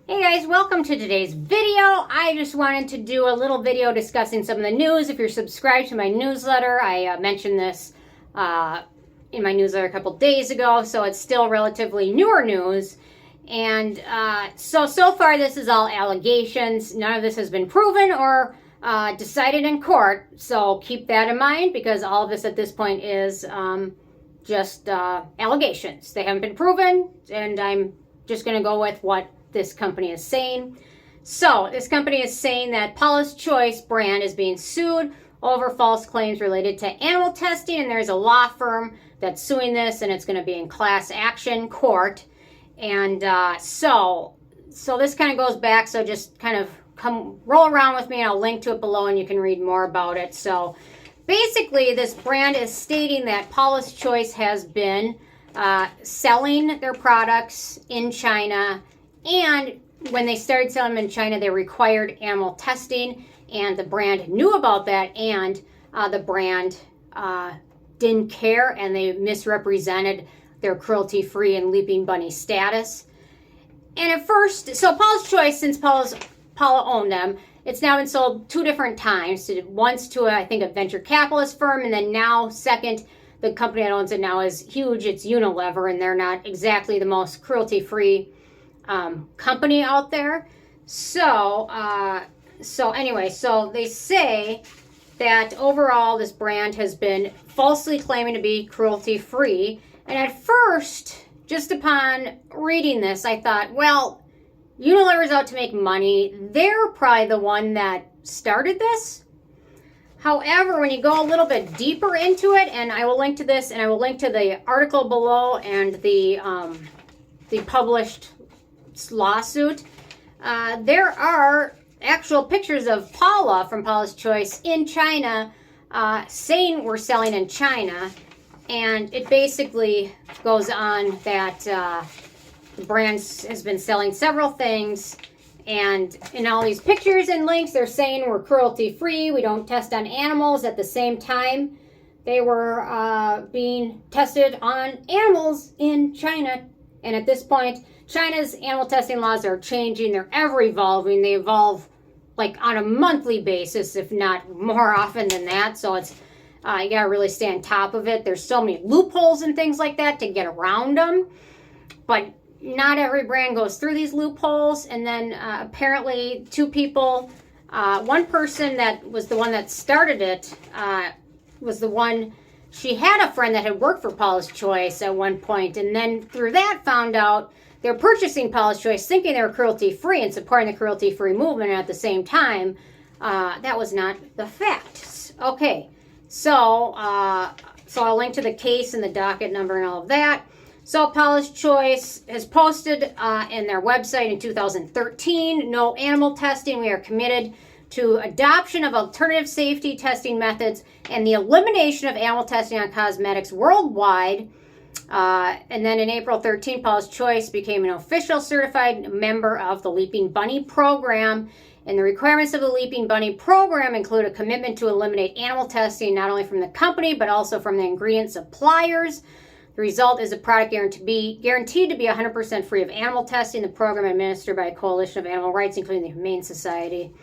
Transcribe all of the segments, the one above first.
Hey guys, welcome to today's video. I just wanted to do a little video discussing some of the news. If you're subscribed to my newsletter, I mentioned this in my newsletter a couple days ago, so it's still relatively newer news. And so far this is all allegations. None of this has been proven or decided in court, so keep that in mind because all of this at this point is just allegations. They haven't been proven, and I'm just going to go with what this company is saying. So this company is saying that Paula's Choice brand is being sued over false claims related to animal testing, and there's a law firm that's suing this, and it's going to be in class action court. And so this kind of goes back, so just kind of come roll around with me, and I'll link to it below and you can read more about it. So basically this brand is stating that Paula's Choice has been selling their products in China, and when they started selling them in China, they required animal testing, and the brand knew about that, and the brand didn't care, and they misrepresented their cruelty-free and leaping bunny status. And at first, so Paula's Choice, since Paula owned them, it's now been sold two different times. Once to, I think, a venture capitalist firm, and then now, second, the company that owns it now is huge. It's Unilever, and they're not exactly the most cruelty-free company out there. So anyway, so they say that overall this brand has been falsely claiming to be cruelty-free. And at first, just upon reading this, I thought, well, Unilever's out to make money. They're probably the one that started this. However, when you go a little bit deeper into it, and I will link to this, and I will link to the article below and the published lawsuit, there are actual pictures of Paula from Paula's Choice in China saying we're selling in China. And it basically goes on that the brand has been selling several things, and in all these pictures and links, they're saying we're cruelty-free, we don't test on animals. At the same time, they were being tested on animals in China. And at this point, China's animal testing laws are changing. They're ever evolving. They evolve like on a monthly basis, if not more often than that. So it's you gotta really stay on top of it. There's so many loopholes and things like that to get around them, but not every brand goes through these loopholes. And then apparently two people, one person that was the one that started it, was the one, she had a friend that had worked for Paula's Choice at one point, and then through that found out they're purchasing Paula's Choice thinking they were cruelty-free and supporting the cruelty-free movement, and at the same time, that was not the fact. Okay. So I'll link to the case and the docket number and all of that. So Paula's Choice has posted in their website in 2013, no animal testing. We are committed to adoption of alternative safety testing methods and the elimination of animal testing on cosmetics worldwide. And then in April 13, Paula's Choice became an official certified member of the Leaping Bunny program. And the requirements of the Leaping Bunny program include a commitment to eliminate animal testing, not only from the company, but also from the ingredient suppliers. The result is a product guaranteed to be 100% free of animal testing. The program administered by a coalition of animal rights, including the Humane Society.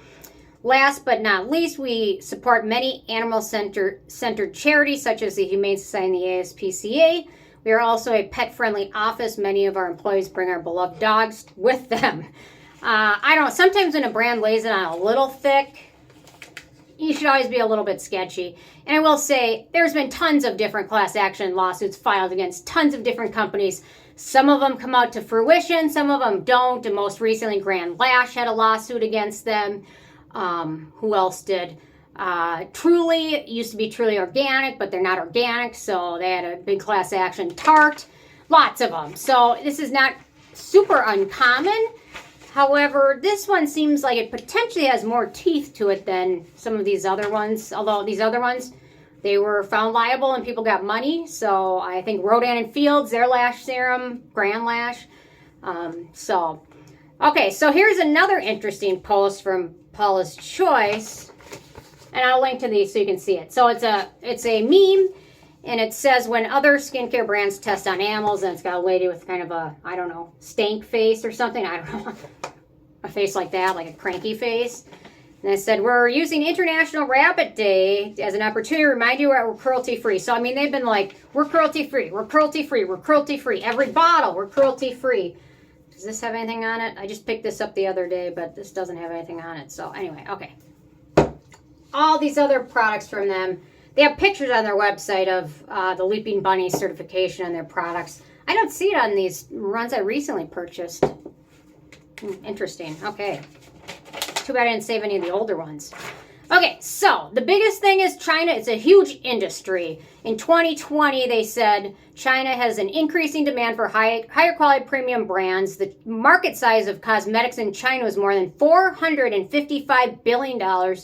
Last but not least, we support many animal-centered charities, such as the Humane Society and the ASPCA. We are also a pet-friendly office. Many of our employees bring our beloved dogs with them. Sometimes when a brand lays it on a little thick, you should always be a little bit sketchy. And I will say, there's been tons of different class action lawsuits filed against tons of different companies. Some of them come out to fruition, some of them don't. And most recently, Grand Lash had a lawsuit against them. Who else did? Truly, it used to be Truly Organic, but they're not organic, so they had a big class action. Tarte, lots of them. So this is not super uncommon. However, this one seems like it potentially has more teeth to it than some of these other ones. Although these other ones, they were found liable and people got money. So I think Rodan and Fields, their lash serum, Grand Lash. Okay, so here's another interesting post from Paula's Choice. And I'll link to these so you can see it. So it's a meme, and it says when other skincare brands test on animals, and it's got a lady with kind of a, I don't know, stank face or something. I don't know. a face like that, like a cranky face. And I said, we're using International Rabbit Day as an opportunity to remind you we're cruelty-free. So, I mean, they've been like, we're cruelty-free, we're cruelty-free, we're cruelty-free. Every bottle, we're cruelty-free. Does this have anything on it? I just picked this up the other day, but this doesn't have anything on it. So, anyway, okay. All these other products from them, they have pictures on their website of the Leaping Bunny certification on their products. I don't see it on these runs I recently purchased. Interesting. Okay. Too bad I didn't save any of the older ones. Okay, so the biggest thing is China. It's a huge industry. In 2020, they said China has an increasing demand for higher quality premium brands. The market size of cosmetics in China was more than $455 billion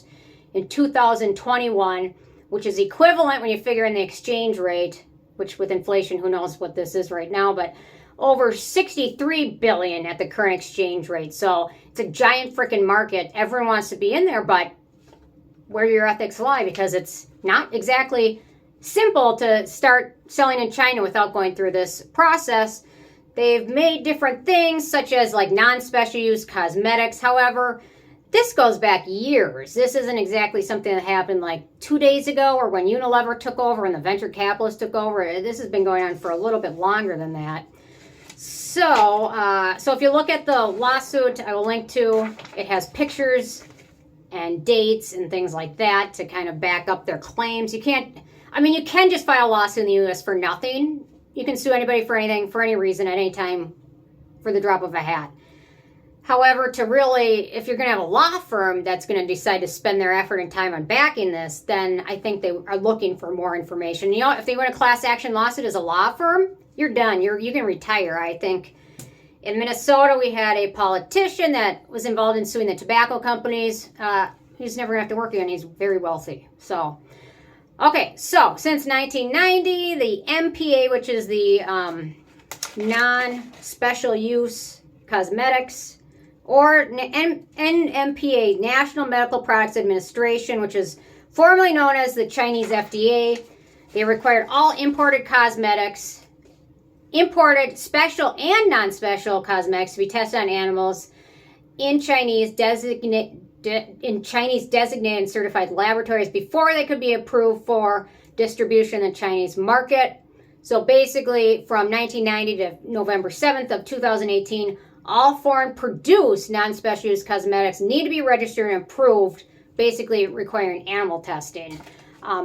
in 2021, which is equivalent when you figure in the exchange rate, which with inflation, who knows what this is right now, but over 63 billion at the current exchange rate. So it's a giant freaking market. Everyone wants to be in there, but where do your ethics lie? Because it's not exactly simple to start selling in China without going through this process. They've made different things such as like non-special use cosmetics. However, this goes back years. This isn't exactly something that happened like 2 days ago or when Unilever took over and the venture capitalists took over. This has been going on for a little bit longer than that. So if you look at the lawsuit I will link to, it has pictures and dates and things like that to kind of back up their claims. You can just file a lawsuit in the U.S. for nothing. You can sue anybody for anything, for any reason, at any time, for the drop of a hat. However, if you're going to have a law firm that's going to decide to spend their effort and time on backing this, then I think they are looking for more information. You know, if they win a class action lawsuit as a law firm, you're done. You can retire. I think in Minnesota, we had a politician that was involved in suing the tobacco companies. He's never going to have to work again. He's very wealthy. So, okay. So, since 1990, the MPA, which is the non-special use cosmetics, or NMPA, National Medical Products Administration, which is formerly known as the Chinese FDA. They required all imported cosmetics, imported special and non-special cosmetics to be tested on animals in Chinese designated and certified laboratories before they could be approved for distribution in the Chinese market. So basically, from 1990 to November 7th of 2018, all foreign produced non-special use cosmetics need to be registered and approved, basically requiring animal testing.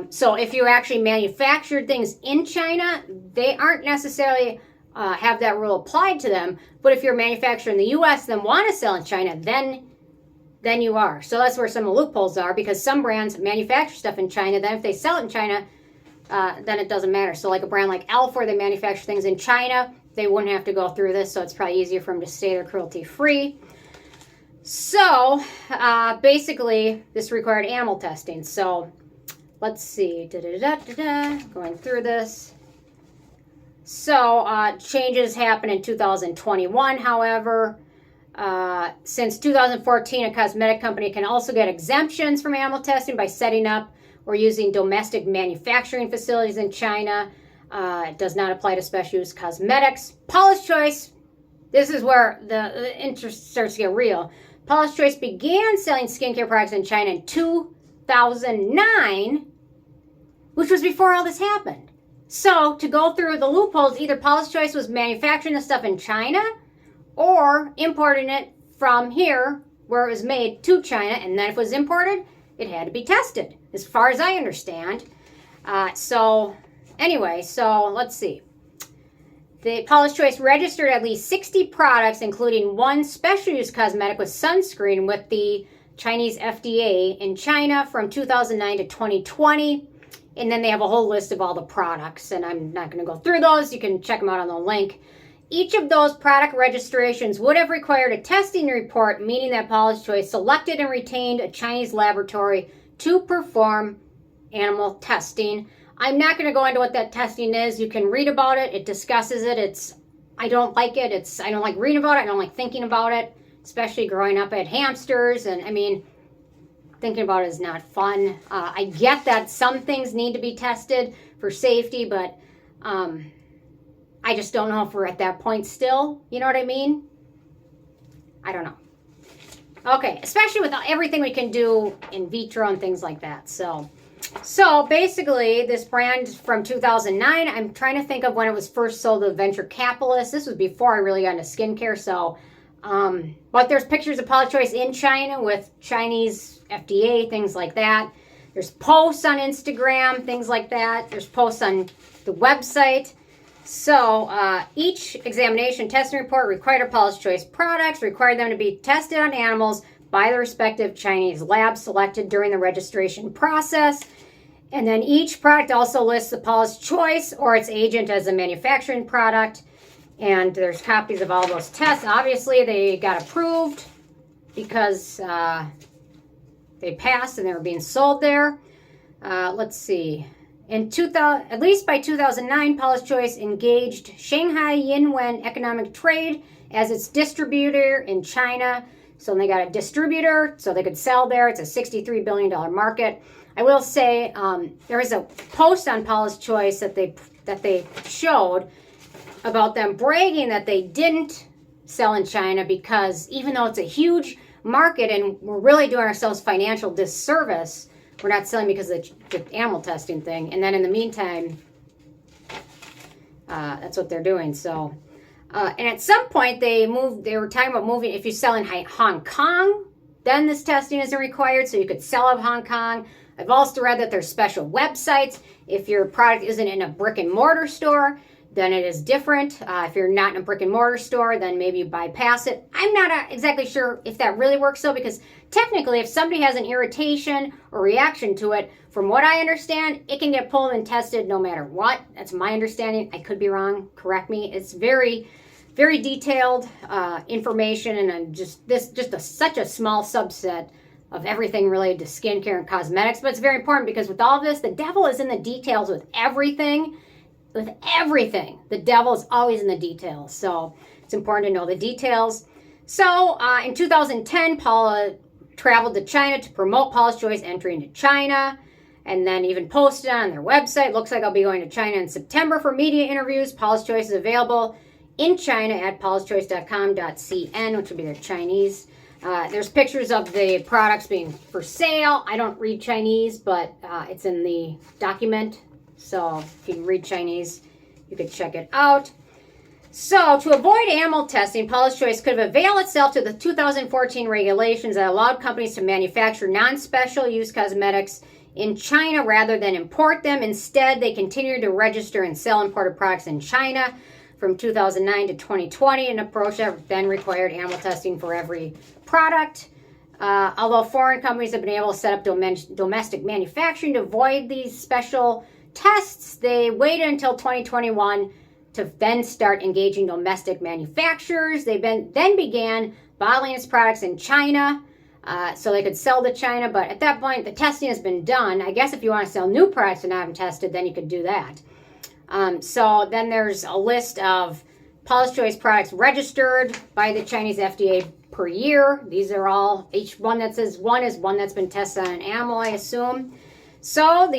So if you actually manufactured things in China, they aren't necessarily have that rule applied to them. But if you're manufacturing in the U.S. then want to sell in China, then you are. So that's where some of the loopholes are, because some brands manufacture stuff in China. Then if they sell it in China, then it doesn't matter. So like a brand like Elf, where they manufacture things in China, they wouldn't have to go through this. So it's probably easier for them to stay there cruelty-free. So basically, this required animal testing. So let's see. Going through this. So changes happen in 2021, however. Since 2014, a cosmetic company can also get exemptions from animal testing by setting up or using domestic manufacturing facilities in China. It does not apply to special use cosmetics. Paula's Choice, this is where the interest starts to get real. Paula's Choice began selling skincare products in China in 2009, which was before all this happened. So to go through the loopholes, either Paula's Choice was manufacturing the stuff in China or importing it from here where it was made to China, and then if it was imported, it had to be tested, as far as I understand. Anyway, let's see. The Paula's Choice registered at least 60 products, including one special use cosmetic with sunscreen with the Chinese FDA in China from 2009 to 2020. And then they have a whole list of all the products, and I'm not going to go through those. You can check them out on the link. Each of those product registrations would have required a testing report, meaning that Paula's Choice selected and retained a Chinese laboratory to perform animal testing. I'm not going to go into what that testing is. You can read about it. It discusses it. I don't like it. I don't like reading about it. I don't like thinking about it, especially growing up. I had hamsters, and thinking about it is not fun. I get that some things need to be tested for safety, but I just don't know if we're at that point still. You know what I mean? I don't know. Okay, especially with everything we can do in vitro and things like that. So basically, this brand from 2009, I'm trying to think of when it was first sold to venture capitalists. This was before I really got into skincare. So, but there's pictures of Paula's Choice in China with Chinese FDA, things like that. There's posts on Instagram, things like that. There's posts on the website. So each examination testing report required Paula's Choice products, required them to be tested on animals by the respective Chinese labs selected during the registration process. And then each product also lists the Paula's Choice or its agent as a manufacturing product. And there's copies of all those tests. Obviously, they got approved because they passed and they were being sold there. Let's see. At least by 2009, Paula's Choice engaged Shanghai Yinwen Economic Trade as its distributor in China. So they got a distributor so they could sell there. It's a $63 billion market. I will say there was a post on Paula's Choice that they showed about them bragging that they didn't sell in China because even though it's a huge market and we're really doing ourselves financial disservice, we're not selling because of the animal testing thing. And then in the meantime, that's what they're doing. So, and at some point they were talking about moving, if you sell in Hong Kong, then this testing isn't required. So you could sell out of Hong Kong. I've also read that there's special websites. If your product isn't in a brick and mortar store, then it is different. If you're not in a brick and mortar store, then maybe you bypass it. I'm not exactly sure if that really works though, because technically if somebody has an irritation or reaction to it, from what I understand, it can get pulled and tested no matter what. That's my understanding. I could be wrong. Correct me. It's very, very detailed information, and such a small subset of everything related to skincare and cosmetics. But it's very important because with all this, the devil is in the details with everything. With everything, the devil is always in the details. So it's important to know the details. So in 2010, Paula traveled to China to promote Paula's Choice entry into China, and then even posted on their website. Looks like I'll be going to China in September for media interviews. Paula's Choice is available in China at paulaschoice.com.cn, which would be their Chinese. There's pictures of the products being for sale. I don't read Chinese, but it's in the document. So if you read Chinese, you could check it out. So to avoid animal testing, Paula's Choice could have availed itself to the 2014 regulations that allowed companies to manufacture non-special use cosmetics in China rather than import them. Instead, they continued to register and sell imported products in China from 2009 to 2020, an approach that then required animal testing for every product. Although foreign companies have been able to set up domestic manufacturing to avoid these special tests, they waited until 2021 to then start engaging domestic manufacturers. They then began bottling its products in China so they could sell to China. But at that point, the testing has been done. I guess if you want to sell new products and have them tested, then you could do that. So then there's a list of Paula's Choice products registered by the Chinese FDA per year. These are all, each one that says one is one that's been tested on an animal, I assume. So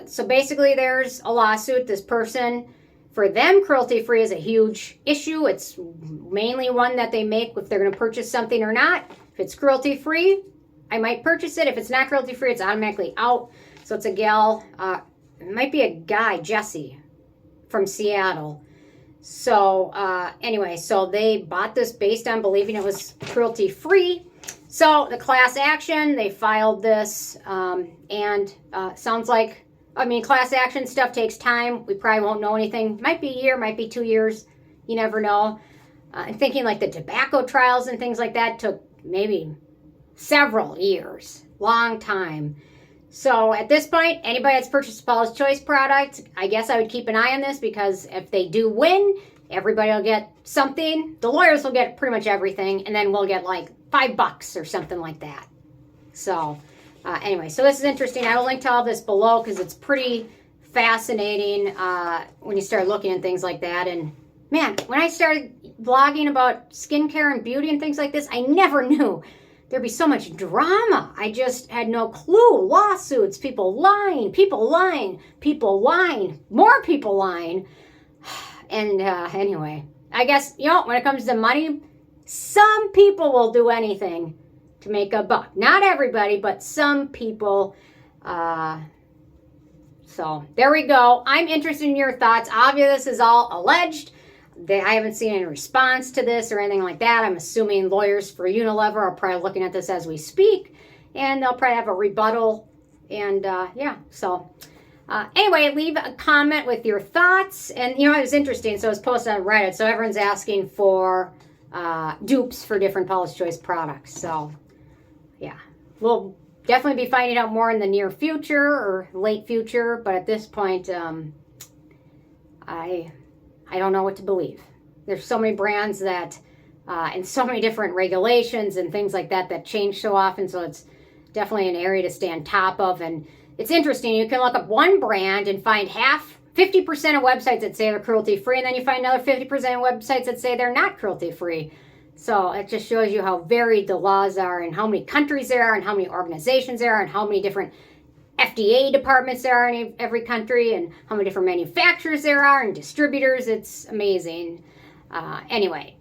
so basically there's a lawsuit. This person, for them, cruelty-free is a huge issue. It's mainly one that they make if they're going to purchase something or not. If it's cruelty-free, I might purchase it. If it's not cruelty-free, it's automatically out. So it's a gal, it might be a guy, Jesse, from Seattle. So anyway, so they bought this based on believing it was cruelty-free. So the class action, they filed this, and sounds like, I mean, class action stuff takes time. We probably won't know anything. Might be a year, might be 2 years. You never know. I'm thinking like the tobacco trials and things like that took maybe several years, long time. So at this point, anybody that's purchased a Paula's Choice product, I guess I would keep an eye on this, because if they do win, everybody will get something. The lawyers will get pretty much everything, and then we'll get like $5 or something like that. So anyway, so this is interesting. I will link to all this below because it's pretty fascinating when you start looking at things like that. And man, when I started blogging about skincare and beauty and things like this, I never knew there'd be so much drama. I just had no clue. Lawsuits, people lying, more people lying. And anyway, I guess, when it comes to money, Some people will do anything to make a buck. Not everybody, but some people. So there we go. I'm interested in your thoughts. Obviously, this is all alleged. I haven't seen any response to this or anything like that. I'm assuming lawyers for Unilever are probably looking at this as we speak, and they'll probably have a rebuttal. And yeah, so anyway, leave a comment with your thoughts. And you know, it was interesting. So it was posted on Reddit. So everyone's asking for dupes for different Paula's Choice products. So yeah, we'll definitely be finding out more in the near future or late future. But at this point, I don't know what to believe. There's so many brands that, and so many different regulations and things like that change so often. So it's definitely an area to stay on top of. And it's interesting. You can look up one brand and find 50% of websites that say they're cruelty free, and then you find another 50% of websites that say they're not cruelty free. So it just shows you how varied the laws are, and how many countries there are, and how many organizations there are, and how many different FDA departments there are in every country, and how many different manufacturers there are and distributors. It's amazing. Anyway,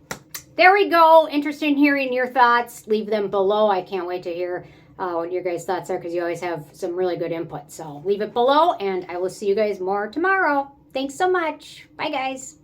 there we go. Interested in hearing your thoughts. Leave them below. I can't wait to hear what your guys' thoughts are, because you always have some really good input. So leave it below, and I will see you guys more tomorrow. Thanks so much. Bye, guys.